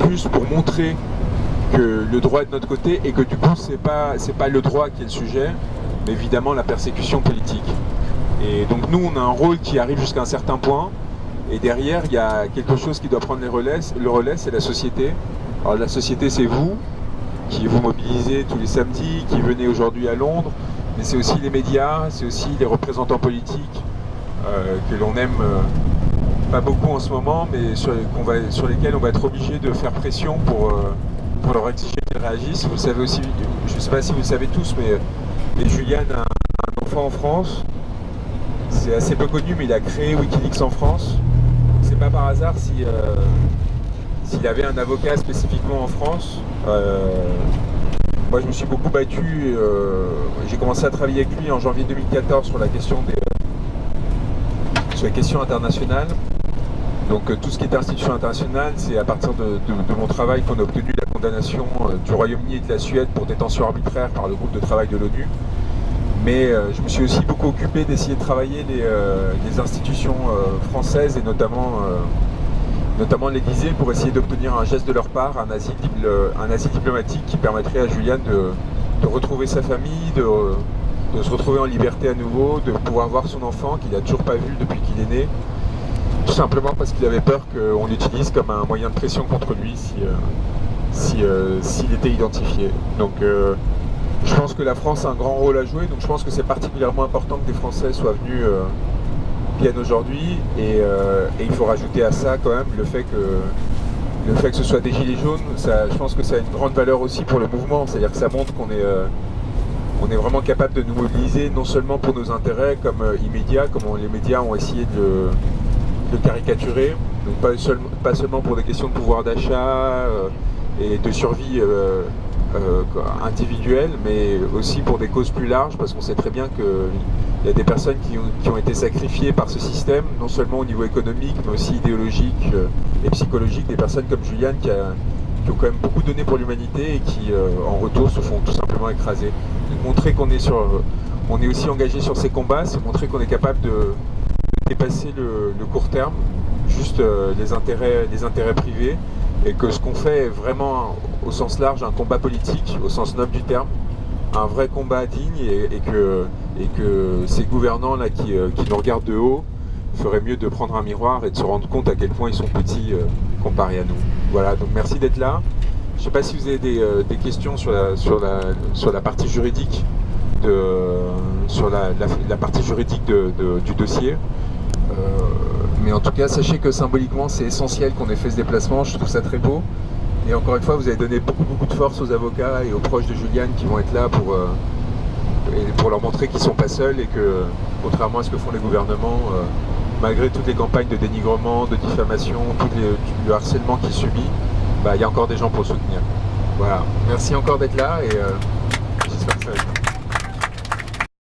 plus pour montrer que le droit est de notre côté et que du coup c'est pas le droit qui est le sujet, mais évidemment la persécution politique. Et donc nous on a un rôle qui arrive jusqu'à un certain point, et derrière il y a quelque chose qui doit prendre le relais, c'est la société. Alors la société, c'est vous qui vous mobilisez tous les samedis, qui venez aujourd'hui à Londres, mais c'est aussi les médias, c'est aussi les représentants politiques que l'on aime pas beaucoup en ce moment, mais sur lesquels on va être obligé de faire pression pour leur exiger qu'ils réagissent. Vous le savez aussi, je ne sais pas si vous le savez tous, mais Julian a un enfant en France. C'est assez peu connu, mais il a créé Wikileaks en France. C'est pas par hasard s'il avait un avocat spécifiquement en France. Moi je me suis beaucoup battu, j'ai commencé à travailler avec lui en janvier 2014 sur la question sur les questions internationales. Donc tout ce qui est institution internationale, c'est à partir de mon travail qu'on a obtenu la condamnation du Royaume-Uni et de la Suède pour détention arbitraire par le groupe de travail de l'ONU. Mais je me suis aussi beaucoup occupé d'essayer de travailler les institutions françaises et notamment l'Élysée pour essayer d'obtenir un geste de leur part, un asile diplomatique qui permettrait à Julian de retrouver sa famille, de se retrouver en liberté à nouveau, de pouvoir voir son enfant qu'il n'a toujours pas vu depuis qu'il est né, tout simplement parce qu'il avait peur qu'on l'utilise comme un moyen de pression contre lui s'il était identifié. Donc je pense que la France a un grand rôle à jouer, donc je pense que c'est particulièrement important que des Français soient venus viennent aujourd'hui, et il faut rajouter à ça quand même le fait que ce soit des gilets jaunes, je pense que ça a une grande valeur aussi pour le mouvement, c'est-à-dire que ça montre qu'on est vraiment capable de nous mobiliser, non seulement pour nos intérêts comme immédiats, comme les médias ont essayé de le caricaturer, donc pas seulement pour des questions de pouvoir d'achat et de survie individuelle, mais aussi pour des causes plus larges, parce qu'on sait très bien qu'il y a des personnes qui ont été sacrifiées par ce système, non seulement au niveau économique, mais aussi idéologique et psychologique, des personnes comme Julian qui ont quand même beaucoup donné pour l'humanité et qui, en retour, se font tout simplement écraser. Donc, montrer qu'on est aussi engagé sur ces combats, c'est montrer qu'on est capable de dépasser le court terme, juste les intérêts privés, et que ce qu'on fait est vraiment, au sens large, un combat politique, au sens noble du terme, un vrai combat digne, et que ces gouvernants-là qui nous regardent de haut feraient mieux de prendre un miroir et de se rendre compte à quel point ils sont petits comparés à nous. Voilà, donc merci d'être là. Je ne sais pas si vous avez des questions sur la partie juridique, sur la partie juridique du dossier. Mais en tout cas, sachez que symboliquement, c'est essentiel qu'on ait fait ce déplacement. Je trouve ça très beau. Et encore une fois, vous avez donné beaucoup de force aux avocats et aux proches de Julian qui vont être là pour leur montrer qu'ils ne sont pas seuls, et que, contrairement à ce que font les gouvernements, malgré toutes les campagnes de dénigrement, de diffamation, tout le harcèlement qu'il subit, il y a encore des gens pour le soutenir. Voilà. Merci encore d'être là, et j'espère que ça va être bien.